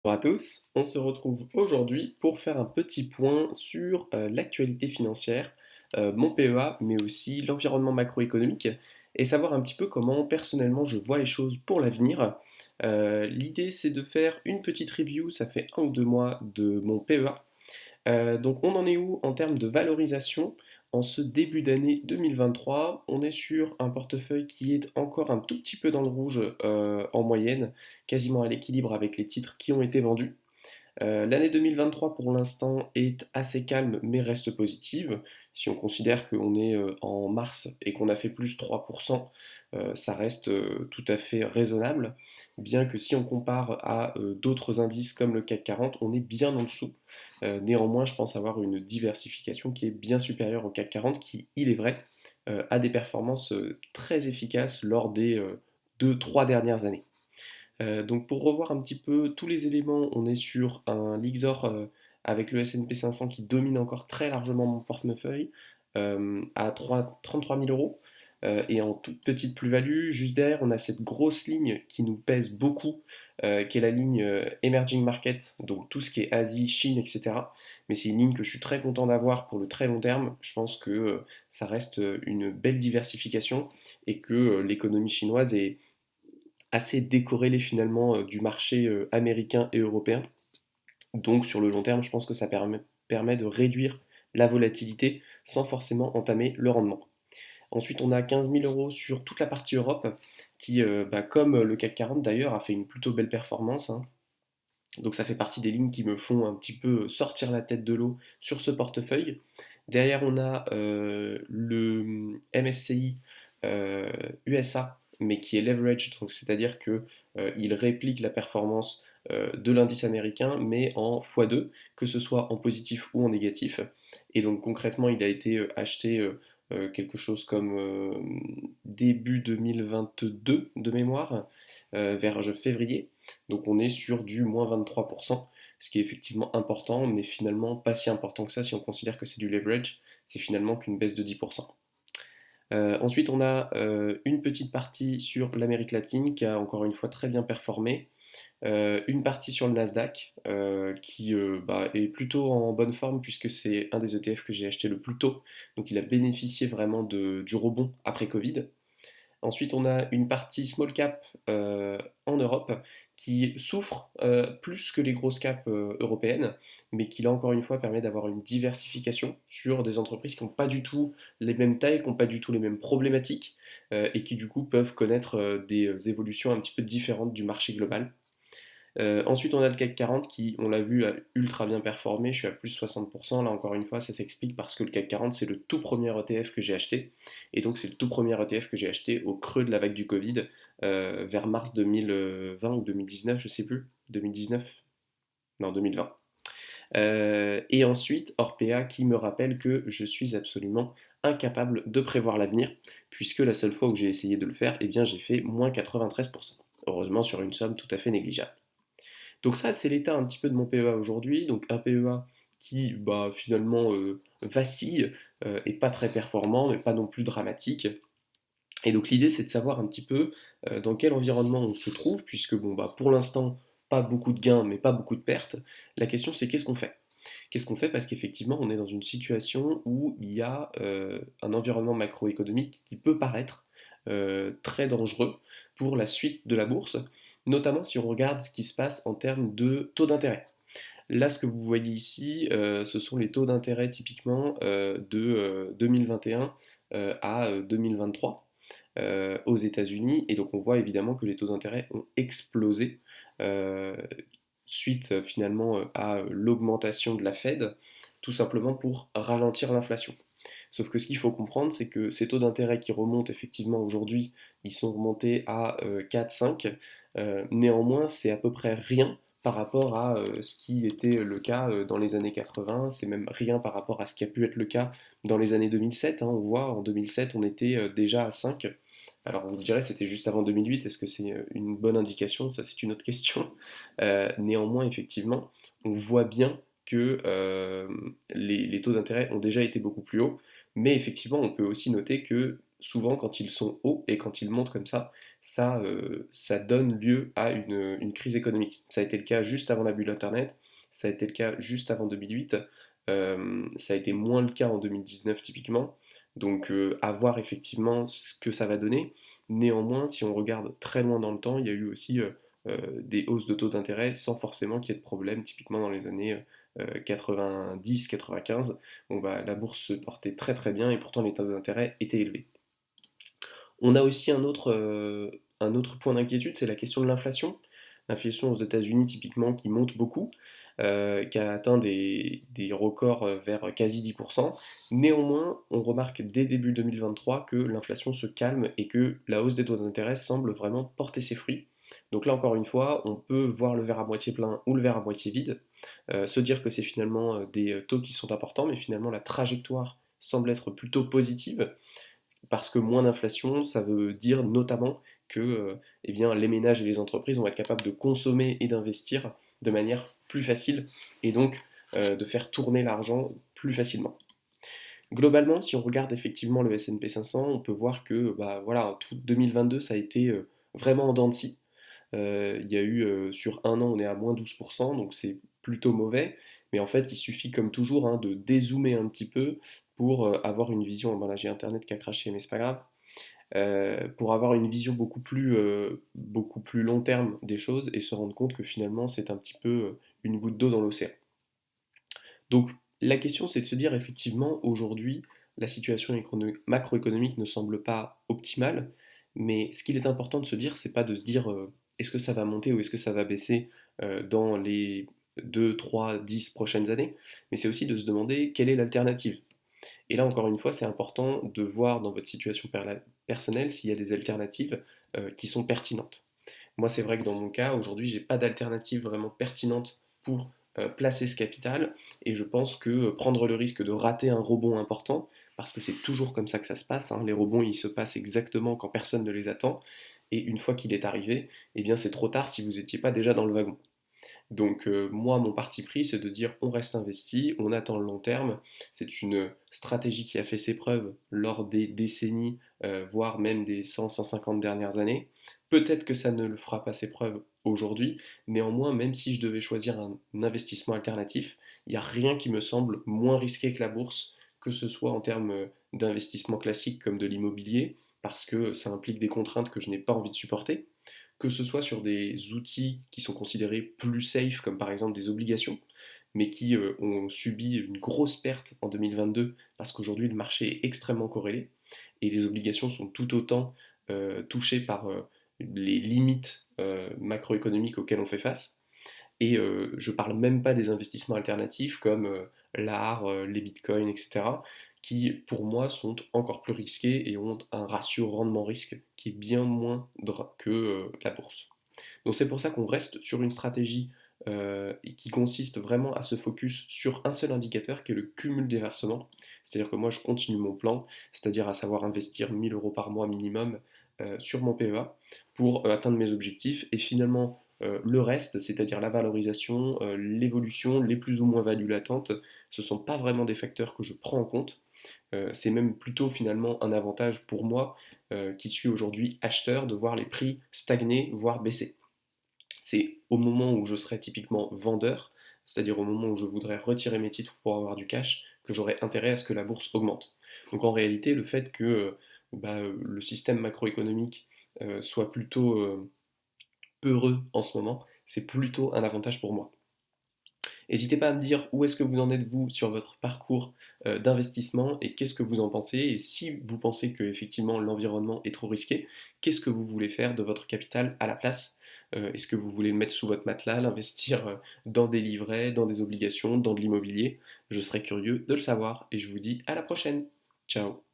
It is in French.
Bonjour à tous, on se retrouve aujourd'hui pour faire un petit point sur l'actualité financière, mon PEA, mais aussi l'environnement macroéconomique, et savoir un petit peu comment personnellement je vois les choses pour l'avenir. L'idée c'est de faire une petite review, ça fait 1 ou 2 mois de mon PEA. Donc on en est où en termes de valorisation en ce début d'année 2023? On est sur un portefeuille qui est encore un tout petit peu dans le rouge en moyenne, quasiment à l'équilibre avec les titres qui ont été vendus. L'année 2023 pour l'instant est assez calme mais reste positive. Si on considère qu'on est en mars et qu'on a fait plus 3%, ça reste tout à fait raisonnable. Bien que si on compare à d'autres indices comme le CAC 40, on est bien en dessous. Néanmoins, je pense avoir une diversification qui est bien supérieure au CAC 40 qui, il est vrai, a des performances très efficaces lors des 2-3 dernières années. Donc pour revoir un petit peu tous les éléments, on est sur un Lixor avec le S&P 500 qui domine encore très largement mon portefeuille à 33 000 euros. Et en toute petite plus-value, juste derrière, on a cette grosse ligne qui nous pèse beaucoup, qui est la ligne Emerging Market, donc tout ce qui est Asie, Chine, etc. Mais c'est une ligne que je suis très content d'avoir pour le très long terme. Je pense que ça reste une belle diversification et que l'économie chinoise est assez décorrélé finalement du marché américain et européen. Donc sur le long terme, je pense que ça permet de réduire la volatilité sans forcément entamer le rendement. Ensuite, on a 15 000 euros sur toute la partie Europe, qui, comme le CAC 40 d'ailleurs, a fait une plutôt belle performance, hein. Donc ça fait partie des lignes qui me font un petit peu sortir la tête de l'eau sur ce portefeuille. Derrière, on a le MSCI USA, mais qui est leveraged, donc c'est-à-dire que il réplique la performance de l'indice américain, mais en x2, que ce soit en positif ou en négatif. Et donc concrètement, il a été acheté quelque chose comme début 2022 de mémoire, vers février. Donc on est sur du moins 23%, ce qui est effectivement important, mais finalement pas si important que ça si on considère que c'est du leverage, c'est finalement qu'une baisse de 10%. Ensuite, on a une petite partie sur l'Amérique latine qui a encore une fois très bien performé. Une partie sur le Nasdaq qui est plutôt en bonne forme puisque c'est un des ETF que j'ai acheté le plus tôt. Donc il a bénéficié vraiment du rebond après Covid. Ensuite, on a une partie small cap en Europe qui souffre plus que les grosses caps européennes, mais qui là encore une fois permet d'avoir une diversification sur des entreprises qui n'ont pas du tout les mêmes tailles, qui n'ont pas du tout les mêmes problématiques et qui du coup peuvent connaître des évolutions un petit peu différentes du marché global. Ensuite, on a le CAC 40 qui, on l'a vu, a ultra bien performé. Je suis à plus 60%. Là, encore une fois, ça s'explique parce que le CAC 40, c'est le tout premier ETF que j'ai acheté. Et donc, c'est le tout premier ETF que j'ai acheté au creux de la vague du Covid, vers mars 2020 ou 2019, je sais plus. 2019? Non, 2020. Et ensuite, Orpea qui me rappelle que je suis absolument incapable de prévoir l'avenir, puisque la seule fois où j'ai essayé de le faire, eh bien, j'ai fait moins 93%. Heureusement, sur une somme tout à fait négligeable. Donc ça, c'est l'état un petit peu de mon PEA aujourd'hui. Donc un PEA qui finalement vacille, et pas très performant, mais pas non plus dramatique. Et donc l'idée, c'est de savoir un petit peu dans quel environnement on se trouve, puisque pour l'instant, pas beaucoup de gains, mais pas beaucoup de pertes. La question, c'est qu'est-ce qu'on fait? Qu'est-ce qu'on fait? Parce qu'effectivement, on est dans une situation où il y a un environnement macroéconomique qui peut paraître très dangereux pour la suite de la bourse, notamment si on regarde ce qui se passe en termes de taux d'intérêt. Là, ce que vous voyez ici, ce sont les taux d'intérêt typiquement de 2021 à 2023 aux États-Unis. Et donc on voit évidemment que les taux d'intérêt ont explosé euh, suite finalement à l'augmentation de la Fed, tout simplement pour ralentir l'inflation. Sauf que ce qu'il faut comprendre, c'est que ces taux d'intérêt qui remontent effectivement aujourd'hui, ils sont remontés à 4-5. Néanmoins, c'est à peu près rien par rapport à ce qui était le cas dans les années 80. C'est même rien par rapport à ce qui a pu être le cas dans les années 2007, hein. On voit, en 2007, on était déjà à 5. Alors vous me direz, c'était juste avant 2008, est-ce que c'est une bonne indication? Ça, c'est une autre question. Néanmoins, effectivement, on voit bien que les taux d'intérêt ont déjà été beaucoup plus hauts, mais effectivement, on peut aussi noter que souvent, quand ils sont hauts et quand ils montent comme ça, ça donne lieu à une crise économique. Ça a été le cas juste avant la bulle Internet, ça a été le cas juste avant 2008, ça a été moins le cas en 2019 typiquement. Donc à voir effectivement ce que ça va donner. Néanmoins, si on regarde très loin dans le temps, il y a eu aussi des hausses de taux d'intérêt sans forcément qu'il y ait de problème, typiquement dans les années 90-95. Bon, bah, la bourse se portait très très bien et pourtant les taux d'intérêt étaient élevés. On a aussi un autre point d'inquiétude, c'est la question de l'inflation. L'inflation aux États-Unis, typiquement, qui monte beaucoup, qui a atteint des records vers quasi 10%. Néanmoins, on remarque dès début 2023 que l'inflation se calme et que la hausse des taux d'intérêt semble vraiment porter ses fruits. Donc là, encore une fois, on peut voir le verre à moitié plein ou le verre à moitié vide, se dire que c'est finalement des taux qui sont importants, mais finalement la trajectoire semble être plutôt positive. Parce que moins d'inflation, ça veut dire notamment que eh bien, les ménages et les entreprises vont être capables de consommer et d'investir de manière plus facile et donc de faire tourner l'argent plus facilement. Globalement, si on regarde effectivement le S&P 500, on peut voir que bah, voilà, tout 2022, ça a été vraiment en dents de scie. Il y a eu sur un an, on est à moins 12%, donc c'est plutôt mauvais. Mais en fait, il suffit comme toujours hein, de dézoomer un petit peu pour avoir une vision. Bon, là, j'ai Internet qui a craché, mais c'est pas grave. Pour avoir une vision beaucoup plus long terme des choses et se rendre compte que finalement, c'est un petit peu une goutte d'eau dans l'océan. Donc, la question, c'est de se dire effectivement, aujourd'hui, la situation macroéconomique ne semble pas optimale, mais ce qu'il est important de se dire, c'est pas de se dire est-ce que ça va monter ou est-ce que ça va baisser dans les 2, 3, 10 prochaines années, mais c'est aussi de se demander quelle est l'alternative. Et là, encore une fois, c'est important de voir dans votre situation personnelle s'il y a des alternatives qui sont pertinentes. Moi, c'est vrai que dans mon cas, aujourd'hui, j'ai pas d'alternative vraiment pertinente pour placer ce capital et je pense que prendre le risque de rater un rebond important, parce que c'est toujours comme ça que ça se passe, hein, les rebonds ils se passent exactement quand personne ne les attend et une fois qu'il est arrivé, eh bien c'est trop tard si vous n'étiez pas déjà dans le wagon. Donc moi, mon parti pris, c'est de dire on reste investi, on attend le long terme. C'est une stratégie qui a fait ses preuves lors des décennies, voire même des 100-150 dernières années. Peut-être que ça ne le fera pas ses preuves aujourd'hui. Néanmoins, même si je devais choisir un investissement alternatif, il n'y a rien qui me semble moins risqué que la bourse, que ce soit en termes d'investissement classique comme de l'immobilier, parce que ça implique des contraintes que je n'ai pas envie de supporter, que ce soit sur des outils qui sont considérés plus safe, comme par exemple des obligations, mais qui ont subi une grosse perte en 2022 parce qu'aujourd'hui le marché est extrêmement corrélé et les obligations sont tout autant touchées par les limites macroéconomiques auxquelles on fait face. Et je parle même pas des investissements alternatifs comme l'art, les bitcoins, etc., qui pour moi sont encore plus risqués et ont un ratio rendement-risque qui est bien moindre que la bourse. Donc c'est pour ça qu'on reste sur une stratégie qui consiste vraiment à se focus sur un seul indicateur qui est le cumul des versements. C'est-à-dire que moi je continue mon plan, c'est-à-dire à savoir investir 1000 euros par mois minimum sur mon PEA pour atteindre mes objectifs et finalement le reste, c'est-à-dire la valorisation, l'évolution, les plus ou moins values latentes, ce ne sont pas vraiment des facteurs que je prends en compte. C'est même plutôt finalement un avantage pour moi qui suis aujourd'hui acheteur de voir les prix stagner, voire baisser. C'est au moment où je serai typiquement vendeur, c'est-à-dire au moment où je voudrais retirer mes titres pour avoir du cash, que j'aurai intérêt à ce que la bourse augmente. Donc en réalité, le fait que le système macroéconomique soit plutôt peureux en ce moment, c'est plutôt un avantage pour moi. N'hésitez pas à me dire où est-ce que vous en êtes vous sur votre parcours d'investissement et qu'est-ce que vous en pensez. Et si vous pensez que effectivement l'environnement est trop risqué, qu'est-ce que vous voulez faire de votre capital à la place? Est-ce que vous voulez le mettre sous votre matelas, l'investir dans des livrets, dans des obligations, dans de l'immobilier? Je serais curieux de le savoir et je vous dis à la prochaine. Ciao.